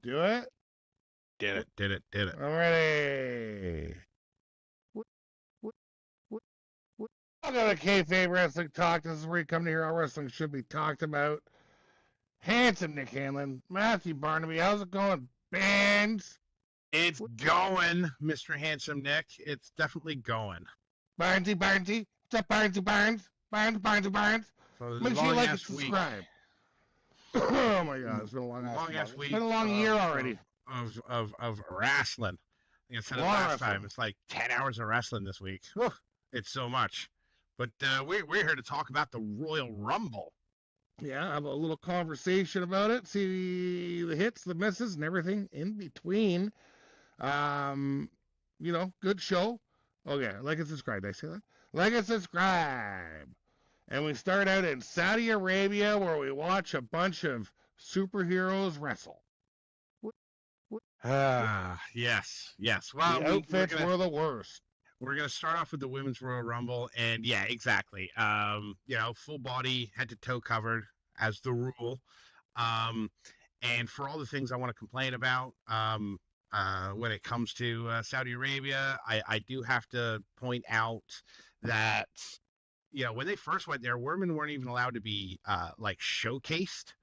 Do it. Did it. Alrighty. Welcome to KayFabe Wrestling Talk. This is where you come to hear how wrestling should be talked about. Handsome Nick Hanlon, Matthew Barnaby. How's it going, bands? It's going, Mr. Handsome Nick. It's definitely going. Barnesy. What's up, Barnes? So Make sure you like and subscribe. Oh my God, it's been a long ass week. It's been a long year already. Of wrestling. Like I said it last time, it's like 10 hours of wrestling this week. Whew, it's so much. But we're here to talk about the Royal Rumble. Yeah, have a little conversation about it. See the hits, the misses, and everything in between. Good show. Okay, like and subscribe. Did I say that? Like and subscribe. And we start out in Saudi Arabia where we watch a bunch of superheroes wrestle. Yes. Well, the outfits were the worst. We're going to start off with the Women's Royal Rumble, and yeah, exactly. Full body, head to toe covered as the rule. And for all the things I want to complain about when it comes to Saudi Arabia, I do have to point out that, when they first went there, women weren't even allowed to be showcased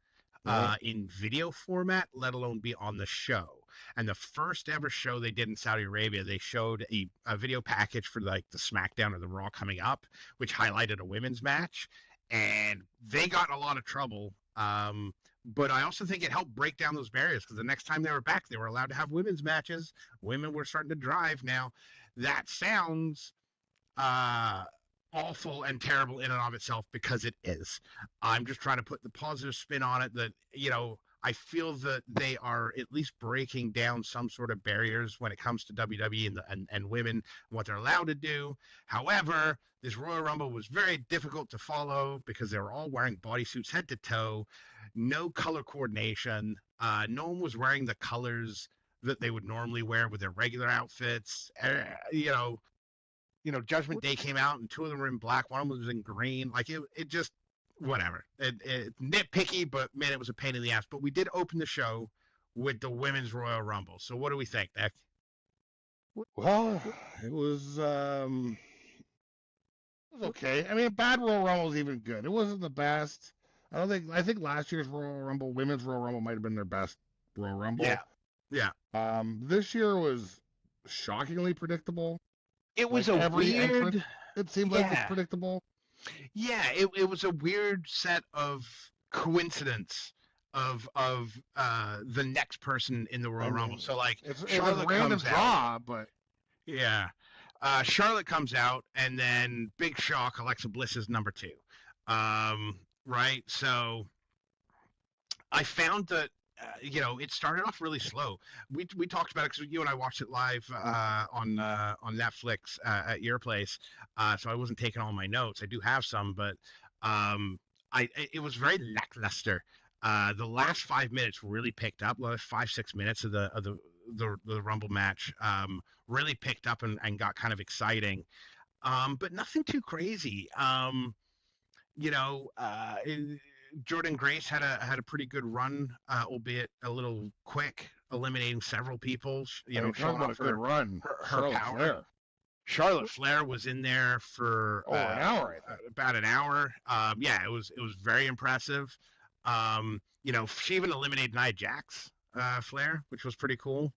in video format, let alone be on the show. And the first ever show they did in Saudi Arabia, they showed a video package for the SmackDown or the Raw coming up, which highlighted a women's match. And they got in a lot of trouble. But I also think it helped break down those barriers because the next time they were back, they were allowed to have women's matches. Women were starting to drive now. That sounds awful and terrible in and of itself because it is. I'm just trying to put the positive spin on it that, I feel that they are at least breaking down some sort of barriers when it comes to WWE and women and what they're allowed to do. However, this Royal Rumble was very difficult to follow because they were all wearing bodysuits head to toe, no color coordination. No one was wearing the colors that they would normally wear with their regular outfits. Judgment Day came out and two of them were in black. One of them was in green. It just, whatever. It nitpicky, but man, it was a pain in the ass. But we did open the show with the Women's Royal Rumble. So what do we think, Nick? Well, it was okay. I mean, a bad Royal Rumble was even good. It wasn't the best. I think last year's Royal Rumble, Women's Royal Rumble, might have been their best Royal Rumble. Yeah. This year was shockingly predictable. It was a weird. Entrant, it seemed like it was predictable. Yeah, it was a weird set of coincidence of the next person in the Royal Rumble. So it's a random draw, but yeah, Charlotte comes out, and then big shock, Alexa Bliss is number 2. Right? So I found that it started off really slow. We talked about it because you and I watched it live on Netflix at your place, so I wasn't taking all my notes. I do have some, but it was very lackluster. The last 5 minutes really picked up. The last 5-6 minutes of the Rumble match really picked up and got kind of exciting, but nothing too crazy. Jordan Grace had a pretty good run, albeit a little quick, eliminating several people. Showing off a good run. Her power. Flair. Charlotte Flair was in there for an hour, I think. About an hour. It was very impressive. She even eliminated Nia Jax, Flair, which was pretty cool.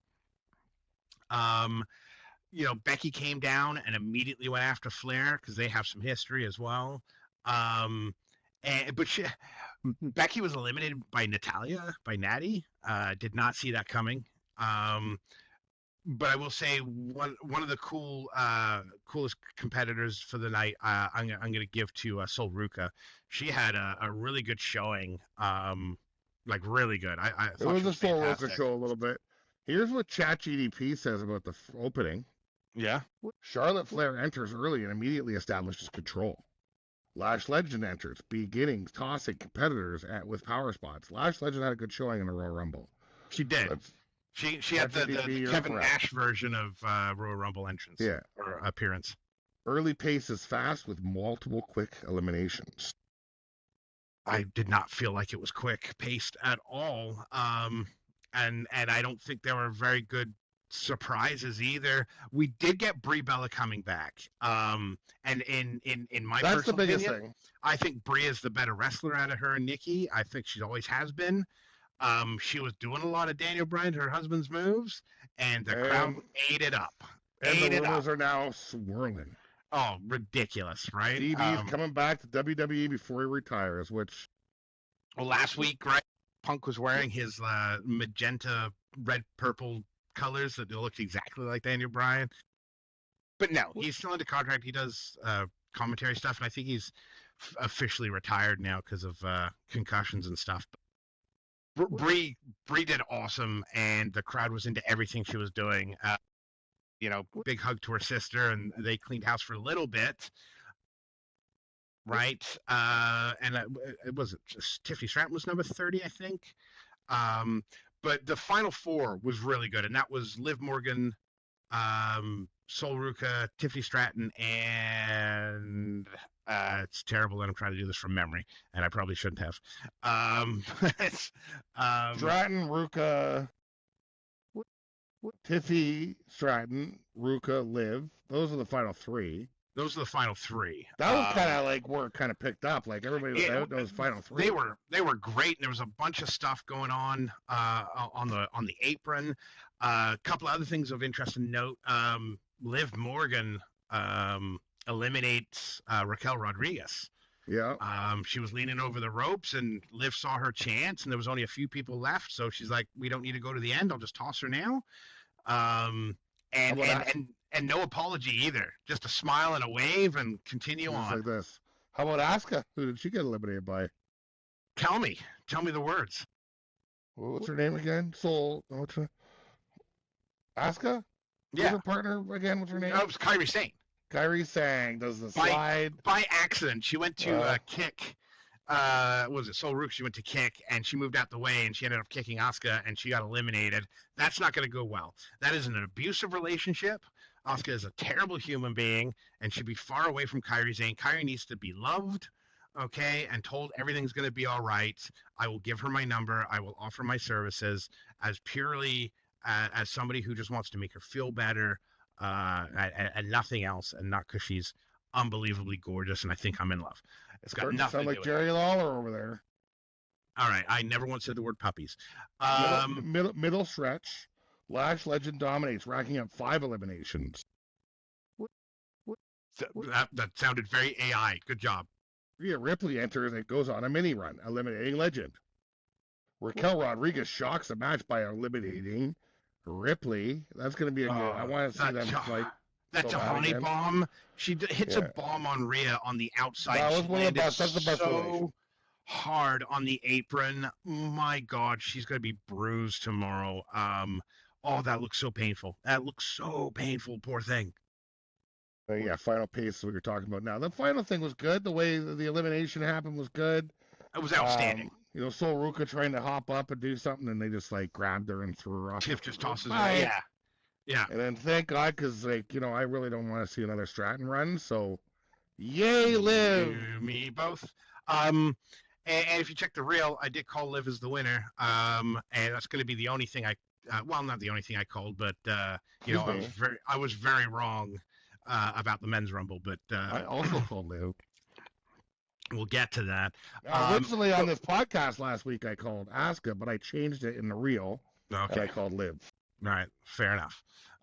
Becky came down and immediately went after Flair because they have some history as well. But Becky was eliminated by Natty. Did not see that coming. But I will say one of the coolest competitors for the night. I'm going to give to Sol Ruca. She had a really good showing. Really good. It was a Sol Ruca show a little bit. Here's what ChatGDP says about the opening. Yeah. Charlotte Flair enters early and immediately establishes control. Lash Legend enters, beginning tossing competitors with power spots. Lash Legend had a good showing in the Royal Rumble. She did. She had the Kevin Nash version of Royal Rumble entrance. Yeah. Or appearance. Early pace is fast with multiple quick and I don't think they were very good surprises either. We did get Brie Bella coming back, and in my That's the personal biggest opinion, thing. I think Brie is the better wrestler out of her and Nikki. I think she always has been. She was doing a lot of Daniel Bryan, her husband's moves, and the crowd And ate it up. and the Ate it up. rumors are now swirling. Oh, ridiculous, right? DB's coming back to WWE before he retires, which Well, last week, right, Punk was wearing his magenta, red, purple colors that looked exactly like Daniel Bryan. But no, he's still under contract. He does commentary stuff, and I think he's officially retired now because of concussions and stuff. Brie did awesome, and the crowd was into everything she was doing. Big hug to her sister, and they cleaned house for a little bit, right? And it was Tiffany Stratton was number 30, I think. But the final four was really good, and that was Liv Morgan, Sol Ruca, Tiffany Stratton, and it's terrible that I'm trying to do this from memory, and I probably shouldn't have. Stratton, Ruka, Tiffy, Stratton, Ruka, Liv. Those are the final three. Those are the final three. That was kind of like where it kind of picked up. Like everybody was out those final three. They were great, and there was a bunch of stuff going on the apron. A couple of other things of interest and note. Liv Morgan eliminates Raquel Rodriguez. Yeah. She was leaning over the ropes, and Liv saw her chance, and there was only a few people left, so she's like, "We don't need to go to the end. I'll just toss her now." And no apology either. Just a smile and a wave, and continue on. Like this. How about Asuka? Who did she get eliminated by? Tell me the words. What's her name again? What's her? Asuka? Yeah. Who's her partner again? What's her name? Oh, it was Kairi Sane. Kairi Sane does the slide. By accident. She went to kick. What was it? Sol Ruca, she went to kick, and she moved out the way, and she ended up kicking Asuka, and she got eliminated. That's not going to go well. That is an abusive relationship. Asuka is a terrible human being and should be far away from Kairi Sane. Kairi needs to be loved, okay, and told everything's going to be all right. I will give her my number. I will offer my services as purely as somebody who just wants to make her feel better, and nothing else, and not because she's unbelievably gorgeous and I think I'm in love. It's got nothing to do with it. Sound like Jerry Lawler over there. All right, I never once said the word puppies. Middle stretch. Lash Legend dominates, racking up 5 eliminations. That sounded very AI. Good job. Rhea Ripley enters and goes on a mini run, eliminating Legend. Raquel Rodriguez shocks the match by eliminating Ripley. That's going to be a good. I want to see them fight. That's a honey bomb. She hits a bomb on Rhea on the outside. That was one of the best. That's the best so hard on the apron. My God, she's going to be bruised tomorrow. Oh, that looks so painful. That looks so painful. Poor thing. Yeah, final pace is what you're talking about now. The final thing was good. The way the elimination happened was good. It was outstanding. Sol Ruca trying to hop up and do something, and they just like grabbed her and threw her off. Tiff just tosses her. Yeah. Yeah. And then thank God, because I really don't want to see another Stratton run. So, yay, Liv. You, me both. And if you check the reel, I did call Liv as the winner. And that's going to be the only thing not the only thing I called, but I was very wrong about the men's rumble. But I also called Liv. We'll get to that. Originally on this podcast last week, I called Asuka, but I changed it in the reel. Okay. And I called Liv. All right, fair enough.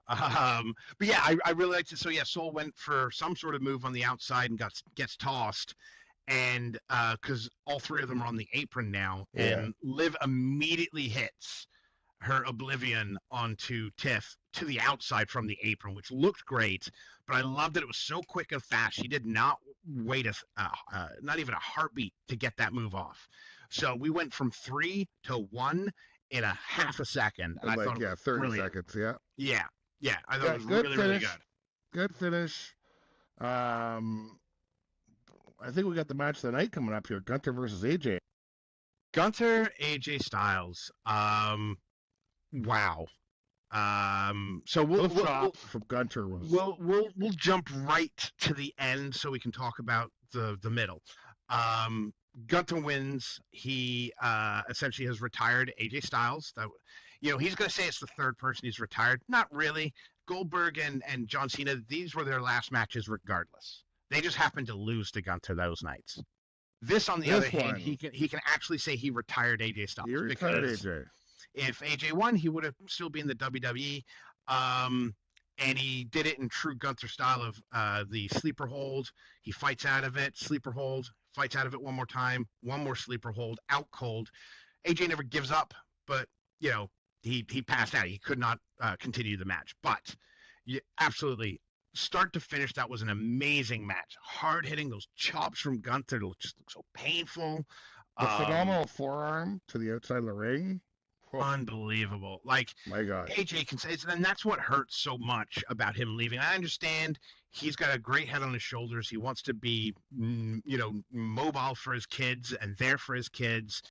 But yeah, I really liked it. So yeah, Sol went for some sort of move on the outside and gets tossed, and because all 3 of them are on the apron now, and Liv immediately hits her Oblivion onto Tiff to the outside from the apron, which looked great. But I loved that it was so quick and fast. She did not wait not even a heartbeat to get that move off. So we went from 3 to 1 in a half a second. And I thought 30 brilliant. seconds, yeah. Yeah, I thought it was really, really good. Good finish. I think we got the match of the night coming up here. Gunther versus AJ. Gunther, AJ Styles. Wow. So we'll from Gunther was. We'll jump right to the end so we can talk about the middle. Gunther wins. He essentially has retired AJ Styles. That he's going to say it's the third person he's retired. Not really. Goldberg and John Cena, these were their last matches regardless. They just happened to lose to Gunther those nights. This, on the other hand, he can actually say he retired AJ Styles. He retired AJ. If AJ won, he would have still been in the WWE. And he did it in true Gunther style of the sleeper hold. He fights out of it, sleeper hold, fights out of it one more time, one more sleeper hold, out cold. AJ never gives up, but, he passed out. He could not continue the match. But absolutely, start to finish, that was an amazing match. Hard hitting, those chops from Gunther just look so painful. The phenomenal forearm to the outside of the ring. Unbelievable. Like, my God. AJ can say, and that's what hurts so much about him leaving. I understand he's got a great head on his shoulders. He wants to be, mobile for his kids and there for his kids.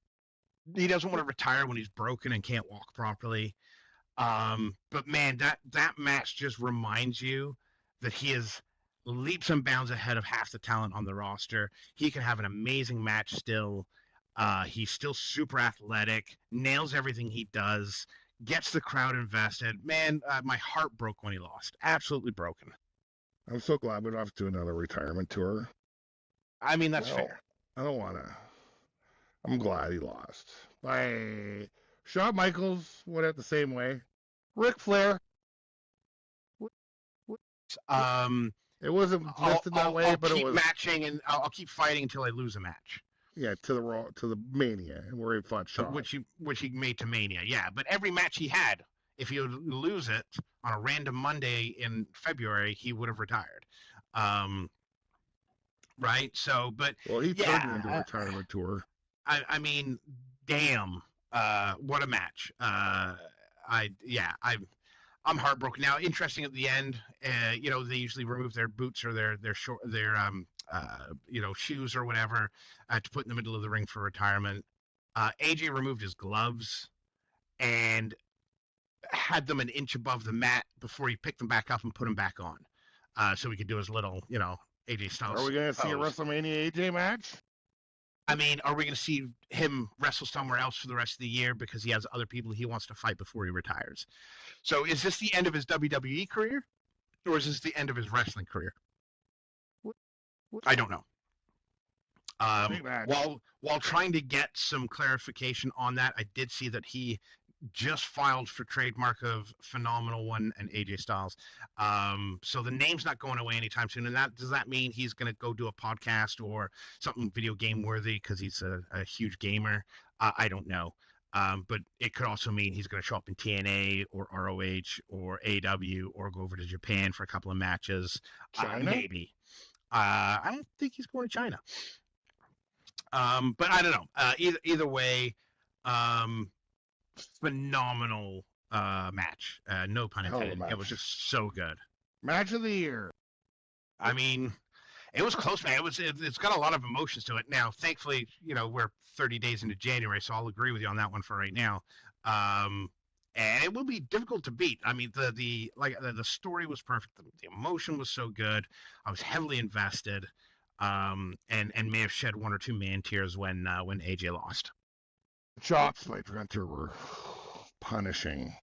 He doesn't want to retire when he's broken and can't walk properly. But man, that match just reminds you that he is leaps and bounds ahead of half the talent on the roster. He can have an amazing match still. He's still super athletic, nails everything he does, gets the crowd invested. Man, my heart broke when he lost. Absolutely broken. I'm so glad we don't have to do another retirement tour. I mean, that's fair. I don't want to. I'm glad he lost. Shawn Michaels went out the same way. Ric Flair. It wasn't listed that way, but it was matching, and I'll keep fighting until I lose a match. Yeah, to the Mania, where he fought Shawn, which he made to Mania. Yeah, but every match he had, if he would lose it on a random Monday in February, he would have retired. Right. So, but he turned into a retirement tour. I mean, damn, what a match. I'm heartbroken. Now, interesting at the end, they usually remove their boots or their shoes or whatever to put in the middle of the ring for retirement. AJ removed his gloves and had them an inch above the mat before he picked them back up and put them back on, so he could do his little, AJ Styles. Are we going to see a WrestleMania AJ match? I mean, are we going to see him wrestle somewhere else for the rest of the year because he has other people he wants to fight before he retires? So is this the end of his WWE career, or is this the end of his wrestling career? I don't know. While trying to get some clarification on that, I did see that he just filed for trademark of Phenomenal One and AJ Styles. So the name's not going away anytime soon. And does that mean he's going to go do a podcast or something video game worthy because he's a huge gamer? I don't know. But it could also mean he's going to show up in TNA or ROH or AW or go over to Japan for a couple of matches. Maybe. I don't think he's going to China. But I don't know. Either way, phenomenal match. No pun intended. It was just so good. Match of the year. I mean, it was close, man. It's got a lot of emotions to it. Now, thankfully, we're 30 days into January, so I'll agree with you on that one for right now. And it will be difficult to beat. I mean, the story was perfect. The emotion was so good. I was heavily invested, and may have shed one or two man tears when AJ lost. Chops by Gunther were punishing.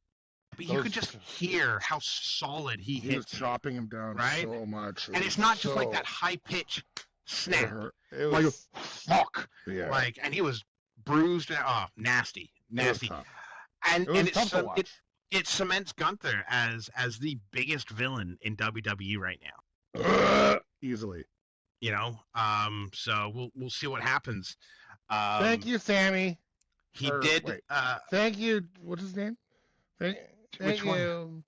But you could just hear how solid he hit. He was chopping him down so much. And it's not just like that high pitch snap. It was like fuck. Yeah. And he was bruised. Nasty. And it cements Gunther as the biggest villain in WWE right now. Easily. So we'll see what happens. Thank you, Sammy. Thank you. What's his name? Thank you. One?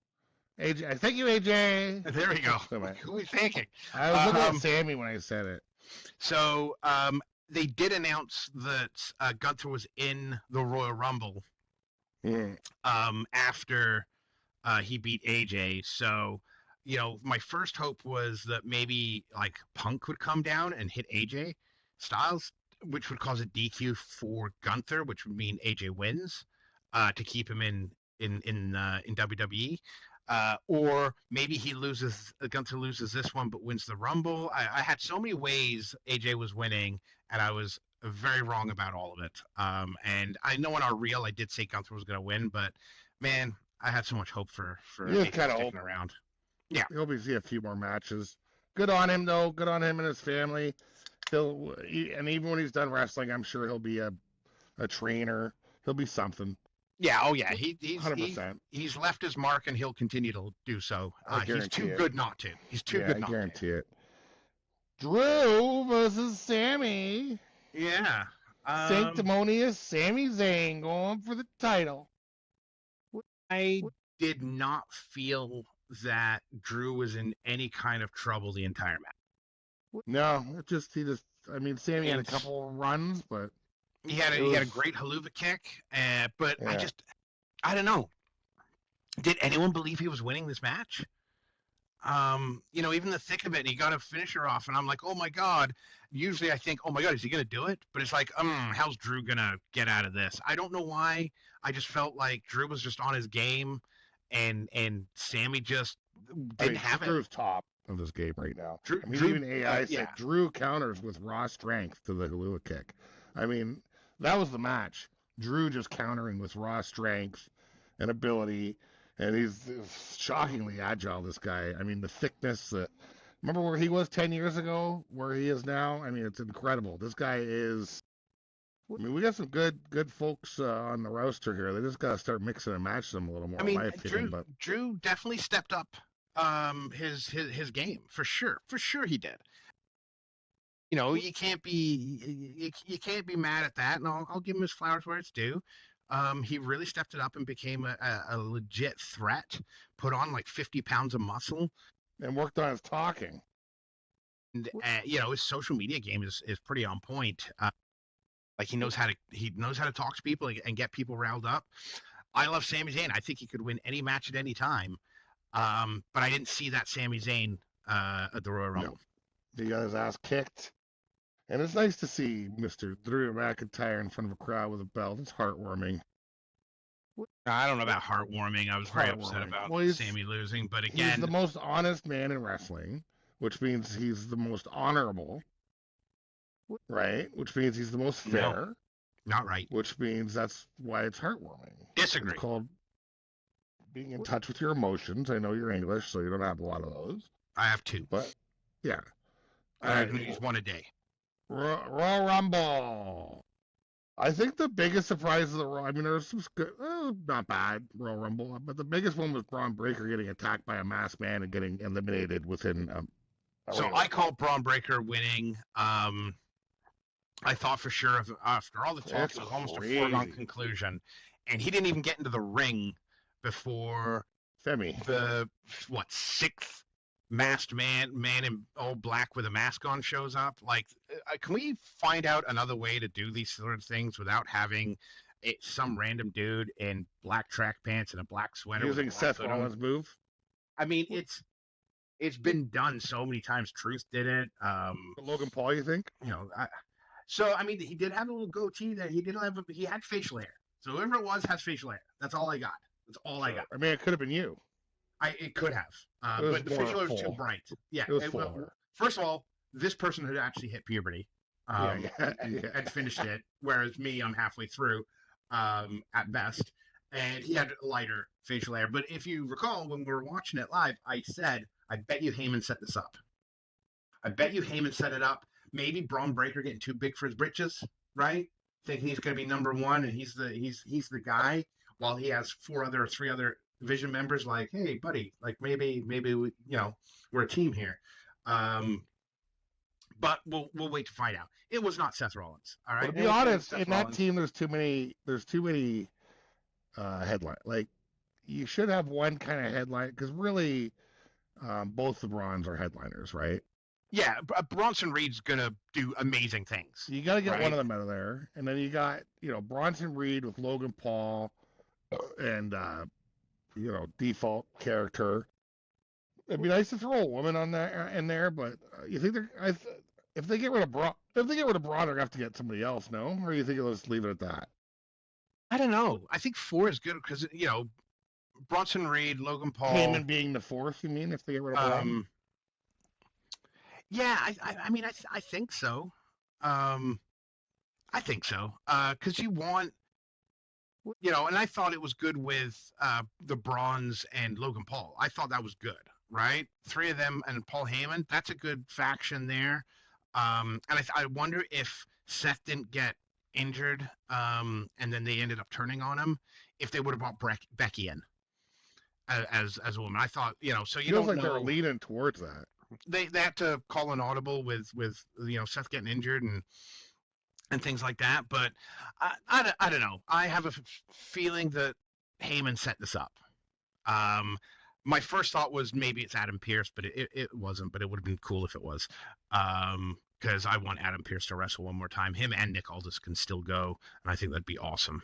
AJ. Thank you, AJ. There we go. Who are we thanking? I was looking at Sammy when I said it. So they did announce that Gunther was in the Royal Rumble after he beat AJ. So, my first hope was that maybe like Punk would come down and hit AJ Styles, which would cause a DQ for Gunther, which would mean AJ wins to keep him in WWE. Or maybe Gunther loses this one but wins the Rumble. I had so many ways AJ was winning, and I was very wrong about all of it. And I know in our reel I did say Gunther was going to win, but Man, I had so much hope for You just Nathan kind of hope sticking around. Yeah, he'll be see a few more matches. Good on him though. Good on him and his family. And even when he's done wrestling, I'm sure he'll be a trainer. He'll be something. yeah, oh yeah. He's 100%. he's left his mark, and he'll continue to do so. I He's too guarantee it. good not to. He's too Yeah, good I not to. guarantee it. Drew versus Sammy. Yeah. Sanctimonious Sami Zayn going for the title. I did not feel that Drew was in any kind of trouble the entire match. No, I mean, Sammy had a And couple runs, but he had a great haluva kick, but yeah. I don't know. Did anyone believe he was winning this match? Even the thick of it, and he got a finisher off, and I'm like, oh my god. Usually I think, oh my god, is he gonna do it? But it's like, how's Drew gonna get out of this? I don't know why. I just felt like Drew was just on his game, and Sammy just didn't have it. Drew's top of this game right now. Drew, I mean, Drew, even AI said yeah. Drew counters with raw strength to the haluva kick. I mean, that was the match. Drew just countering with raw strength and ability, and he's shockingly agile, this guy. I mean, the thickness. Remember where he was 10 years ago, where he is now? I mean, it's incredible. This guy is. I mean, we got some good folks on the roster here. They just got to start mixing and matching them a little more, I mean, in my opinion. Drew definitely stepped up his game for sure. For sure he did. You can't be mad at that, and I'll give him his flowers where it's due. He really stepped it up and became a legit threat. Put on like 50 pounds of muscle, and worked on his talking. And his social media game is pretty on point. Like he knows how to talk to people and get people riled up. I love Sami Zayn. I think he could win any match at any time. But I didn't see that Sami Zayn at the Royal Rumble. No. He got his ass kicked. And it's nice to see Mr. Drew McIntyre in front of a crowd with a belt. It's heartwarming. I don't know about heartwarming. I was very upset about Sammy losing. But again, he's the most honest man in wrestling, which means he's the most honorable, right? Which means he's the most fair. No, not right. Which means that's why it's heartwarming. Disagree. It's called being in touch with your emotions. I know you're English, so you don't have a lot of those. I have two. But, yeah. I can use one a day. Royal Rumble. I think the biggest surprise of the Raw, I mean, there's some good, not bad Royal Rumble, but the biggest one was Braun Breaker getting attacked by a masked man and getting eliminated within. So I call Braun Breaker winning. I thought for sure after all the talk, it was almost a foregone conclusion, and he didn't even get into the ring before the sixth masked man in all black with a mask on shows up. Like, can we find out another way to do these sort of things without having some random dude in black track pants and a black sweater using Seth Rollins' move? I mean, it's been done so many times. Truth did it. Logan Paul, you think? So I mean, he did have a little goatee. That he had facial hair. So whoever it was has facial hair. That's all I got. That's all I got. I mean, it could have been you. It could have, but the facial hair was too bright. Yeah. First of all, this person had actually hit puberty, and had finished it, whereas me, I'm halfway through, at best. And he had lighter facial hair. But if you recall, when we were watching it live, I said, I bet you Heyman set this up. I bet you Heyman set it up. Maybe Braun Breaker getting too big for his britches, right? Thinking he's going to be number one and he's the guy, while he has three other Division members like, hey, buddy, like maybe we, we're a team here. But we'll wait to find out. It was not Seth Rollins. All right. But to be honest, in that team, there's too many headline. Like, you should have one kind of headline, because really, both the Brauns are headliners, right? Yeah, Bronson Reed's gonna do amazing things. You got to get one of them out of there, and then you got Bronson Reed with Logan Paul, and default character. It'd be nice to throw a woman on in there, but you think if they get rid of Braun, they're gonna have to get somebody else, no? Or you think they'll just leave it at that? I don't know. I think 4 is good because Bronson Reed, Logan Paul, Heyman being the 4th. You mean if they get rid of Braun? Yeah, I mean I think so. I think so because you want And I thought it was good with the Bronze and Logan Paul. I thought that was good, right? Three of them and Paul Heyman. That's a good faction there. And I wonder if Seth didn't get injured, and then they ended up turning on him, if they would have brought Becky in as a woman. I thought, so you Feels don't like know. they're leaning towards that. They had to call an audible with Seth getting injured and things like that. But I don't know. I have a feeling that Heyman set this up. My first thought was maybe it's Adam Pearce, but it wasn't. But it would have been cool if it was. Because I want Adam Pearce to wrestle one more time. Him and Nick Aldis can still go, and I think that'd be awesome.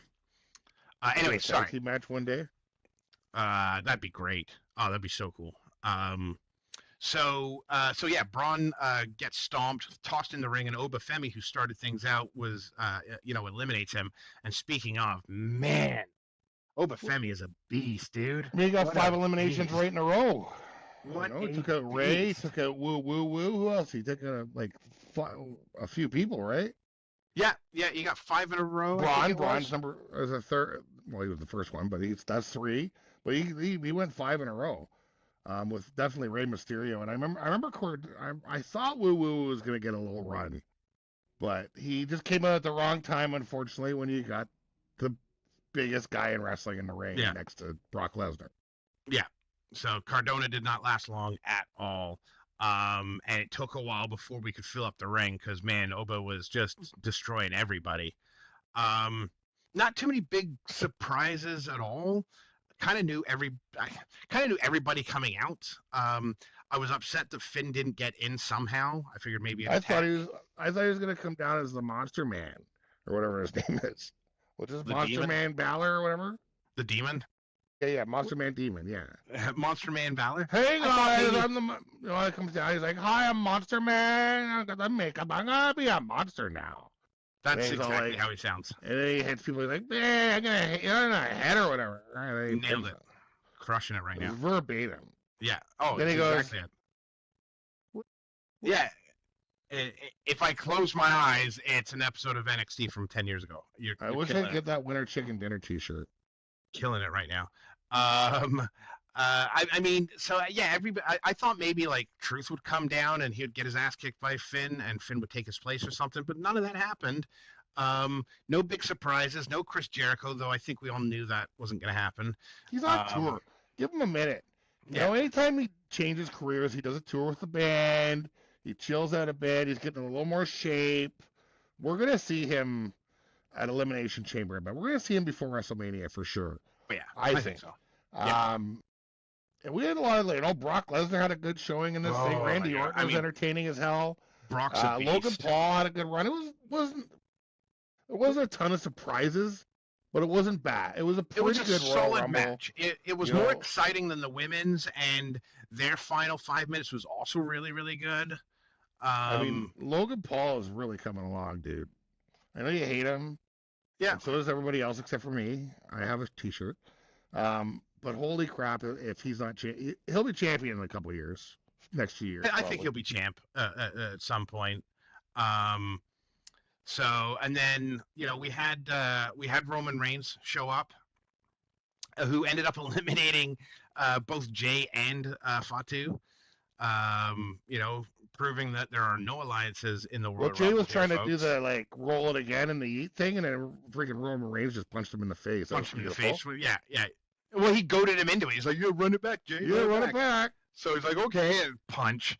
Anyway, sorry. Tag match one day. That'd be great. Oh, that'd be so cool. So yeah, Braun gets stomped, tossed in the ring, and Obafemi, who started things out, was eliminates him. And speaking of, man, Obafemi is a beast, dude. He got 5 eliminations right in a row. He took out Ray, took out Woo Woo Woo. Who else? He took out a few people, right? Yeah, you got 5 in a row. Braun's number was a third. Well, he was the first one, but that's 3. But he went 5 in a row. With definitely Rey Mysterio, and I remember I thought Woo Woo was gonna get a little run, but he just came out at the wrong time, unfortunately, when you got the biggest guy in wrestling in the ring next to Brock Lesnar. Yeah, so Cardona did not last long at all, and it took a while before we could fill up the ring because man, Oba was just destroying everybody. Not too many big surprises at all. I kind of knew everybody coming out. I was upset that Finn didn't get in somehow. I figured maybe I thought he was going to come down as the Monster Man or whatever his name is. Which is Monster Demon? Man Balor or whatever? The Demon? Yeah, Monster Man Demon, yeah. Monster Man Balor? Hey guys, he comes down, he's like, hi, I'm Monster Man. I got the makeup. I'm going to be a monster now. That's exactly how he sounds. And then he hits people like, man, I'm going to hit you in the head or whatever. Right, nailed it. Crushing it right now. Verbatim. Yeah. Oh, then he goes, yeah. If I close my eyes, it's an episode of NXT from 10 years ago. I wish I could get that Winter Chicken Dinner t-shirt. Killing it right now. I mean, so yeah, everybody. I thought maybe like Truth would come down and he'd get his ass kicked by Finn, and Finn would take his place or something. But none of that happened. No big surprises. No Chris Jericho, though. I think we all knew that wasn't going to happen. He's on tour. Give him a minute. You know, anytime he changes careers, he does a tour with the band. He chills out a bit. He's getting a little more shape. We're gonna see him at Elimination Chamber, but we're gonna see him before WrestleMania for sure. Yeah, I think so. And we had a lot of, Brock Lesnar had a good showing in this thing. Randy Orton was entertaining as hell. Brock's a beast. Logan Paul had a good run. It wasn't a ton of surprises, but it wasn't bad. It was a pretty good solid Rumble match. It was more exciting than the women's, and their final 5 minutes was also really, really good. I mean, Logan Paul is really coming along, dude. I know you hate him. Yeah. And so does everybody else except for me. I have a t-shirt. But holy crap, if he's not he'll be champion in a couple of years. Next year. I think he'll be champ at some point. So, and then, we had Roman Reigns show up, who ended up eliminating both Jay and Fatu. Proving that there are no alliances in the world. Well, Jay was trying to do the roll it again in the eat thing, and then freaking Roman Reigns just punched him in the face. Punched him in the face. Yeah. Well, he goaded him into it. He's like, "You run it back, Jay. Yeah, run it back." So he's like, "Okay," and punch.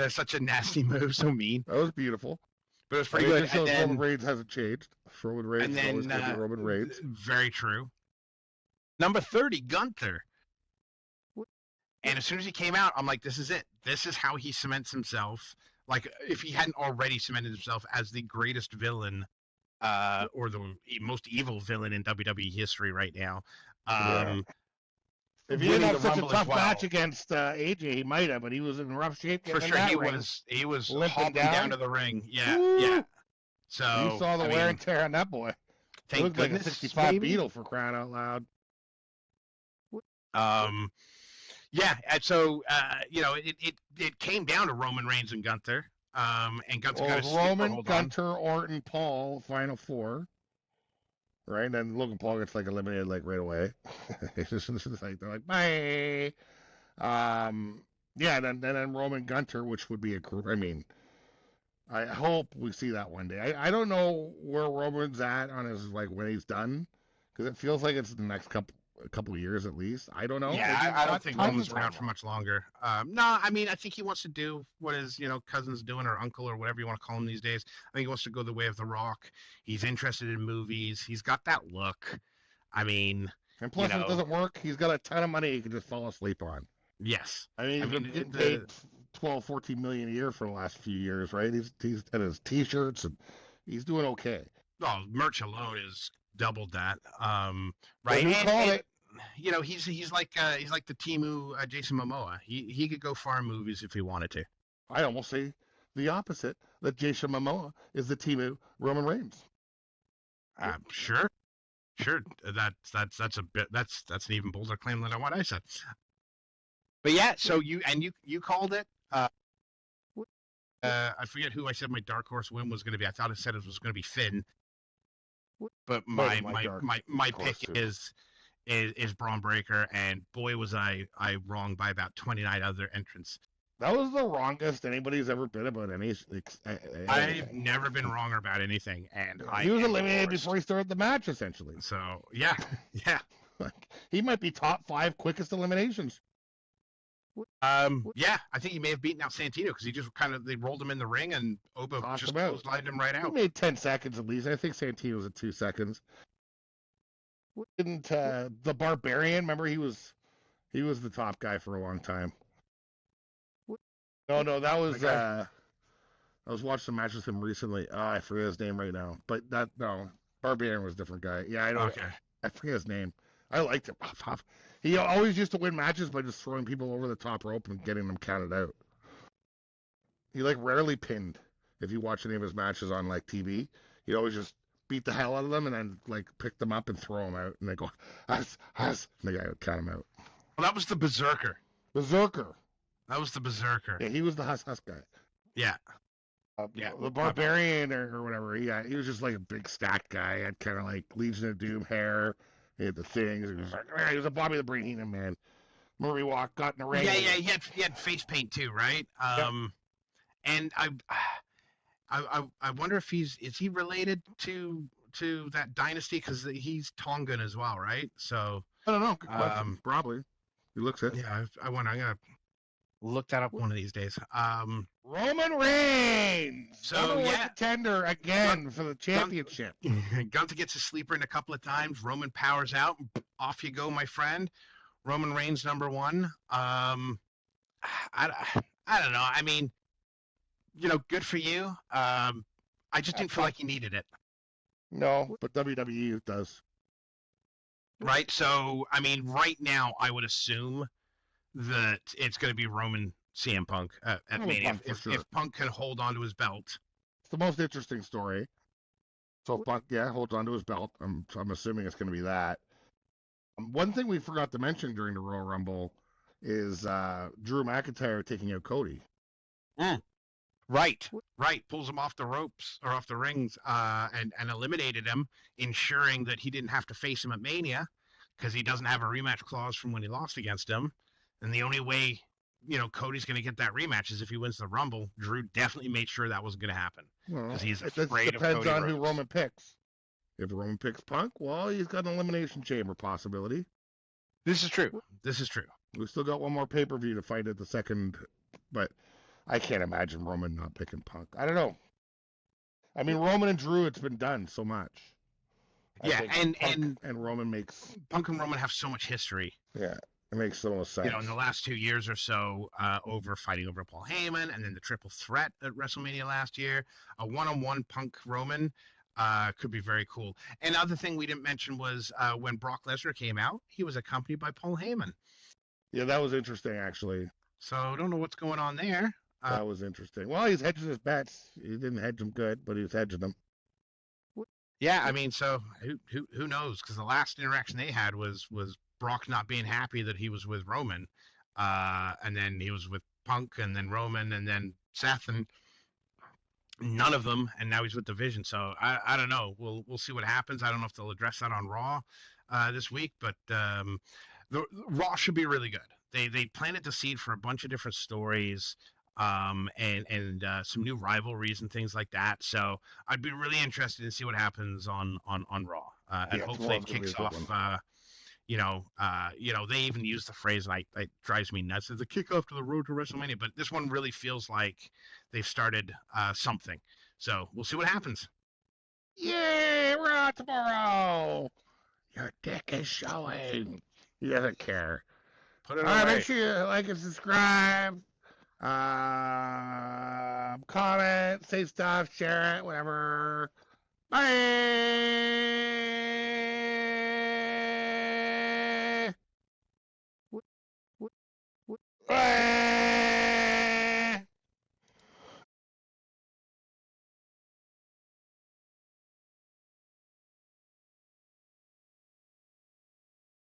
Such a nasty move, so mean. That was beautiful. But it was pretty good. And then, Roman Reigns hasn't changed. Roman Reigns is always going to be Roman Reigns. Very true. Number 30, Gunther. And as soon as he came out, I'm like, this is it. This is how he cements himself. Like, if he hadn't already cemented himself as the greatest villain, or the most evil villain in WWE history right now. If he didn't have such a tough match against AJ, he might have, but he was in rough shape. For sure, he was hopping down to the ring. Yeah. So you saw the wear and tear on that boy. Thank looked goodness, like a 65 Beetle, for crying out loud. Yeah, and so it came down to Roman Reigns and Gunther. And Gunther got Roman, Gunther, Orton, Paul, final 4. right? And then Logan Paul gets like eliminated like right away. It's just like they're like bye. Um, yeah, and then Roman Gunter, which would be a I mean, I hope we see that one day. I don't know where Roman's at on his like when he's done, because it feels like it's the next couple of years at least. I don't know. Like, Yeah, he's I don't got think tons Roman's of around time for left. much longer. No, I mean, I think he wants to do what his, cousin's doing or uncle or whatever you want to call him these days. I think he wants to go the way of The Rock. He's interested in movies. He's got that look. I mean, And you plus, if it know, doesn't work, he's got a ton of money he can just fall asleep on. yes. I mean, I he's been mean, getting paid 12, 14 million a year for the last few years, right? He's at his T-shirts and he's doing okay. merch alone is doubled that. But Right. who called it? He's like the Timu Jason Momoa. He could go far in movies if he wanted to. I almost say the opposite. That Jason Momoa is the Timu Roman Reigns. Sure. Sure, that's a bit that's an even bolder claim than what I said. But yeah, so you called it. I forget who I said my dark horse win was going to be. I thought I said it was going to be Finn, but my pick is Braun Breaker, and boy was I wrong by about 29 other entrants. That was the wrongest anybody's ever been about any. I've never been wrong about anything, and he was eliminated before he started the match, essentially. So yeah. He might be top 5 quickest eliminations. Yeah, I think he may have beaten out Santino because he just they rolled him in the ring and Oba just clotheslined him right out. He made 10 seconds at least. I think Santino was at 2 seconds. Didn't the Barbarian? Remember, he was the top guy for a long time. No, that was I was watching some matches with him recently. Oh, I forget his name right now. But Barbarian was a different guy. Yeah, I know. Okay. I forget his name. I liked him. He always used to win matches by just throwing people over the top rope and getting them counted out. He like rarely pinned. If you watch any of his matches on like TV, he always just beat the hell out of them and then like pick them up and throw them out, and they go, has, and the guy would count them out. Well, that was the Berserker. That was the Berserker. Yeah, he was the Huss guy. Yeah. Yeah. The Barbarian or whatever. Yeah, he was just like a big stacked guy. He had kind of like Legion of Doom hair. He had the things. He was like, he was a Bobby the Brain Heenan man. Murray got in the ring. Yeah. He had face paint too, right? And I wonder if is he related to that dynasty because he's Tongan as well, right? So I don't know. Good question. Probably. He looks it. Yeah, I wonder. I'm gonna look that up one of these days. Roman Reigns. So contender again for the championship. Gunther gets a sleeper in a couple of times. Roman powers out. Off you go, my friend. Roman Reigns #1. I don't know. I mean, good for you. I just didn't feel like you needed it. No, but WWE does. Right. So, I mean, right now, I would assume that it's going to be Roman CM Punk at Mania. If Punk can hold on to his belt. It's the most interesting story. So Punk, holds on to his belt. I'm assuming it's going to be that. One thing we forgot to mention during the Royal Rumble is Drew McIntyre taking out Cody. Right. Pulls him off the ropes or off the rings and eliminated him, ensuring that he didn't have to face him at Mania because he doesn't have a rematch clause from when he lost against him. And the only way, Cody's going to get that rematch is if he wins the Rumble. Drew definitely made sure that wasn't going to happen because he's afraid of Cody. Depends on who Roman picks. If Roman picks Punk, well, he's got an Elimination Chamber possibility. This is true. We still got one more pay-per-view to fight at the second, but I can't imagine Roman not picking Punk. I don't know. I mean, Roman and Drew, it's been done so much. Yeah, and Roman makes... Punk and Roman have so much history. Yeah, it makes so much sense. In the last 2 years or so, fighting over Paul Heyman, and then the triple threat at WrestleMania last year, a one-on-one Punk-Roman could be very cool. And the other thing we didn't mention was when Brock Lesnar came out, he was accompanied by Paul Heyman. Yeah, that was interesting, actually. So I don't know what's going on there. That was interesting. Well, he's hedging his bets. He didn't hedge them good, but he was hedging them. Yeah, I mean, so who knows? Because the last interaction they had was Brock not being happy that he was with Roman, and then he was with Punk, and then Roman, and then Seth, and none of them, and now he's with Division. So I don't know. We'll see what happens. I don't know if they'll address that on Raw this week, but the Raw should be really good. They planted the seed for a bunch of different stories, and some new rivalries and things like that. So I'd be really interested to see what happens on Raw, and Yeah, hopefully tomorrow's it gonna be a kicks good off. one. They even use the phrase like it drives me nuts. It's a kickoff to the road to WrestleMania, but this one really feels like they've started something. So we'll see what happens. Yay, we're on tomorrow. Your dick is showing. He doesn't care. Put it All right, make away. sure you like and subscribe. Comment, say stuff, share it, whatever. Bye. Bye.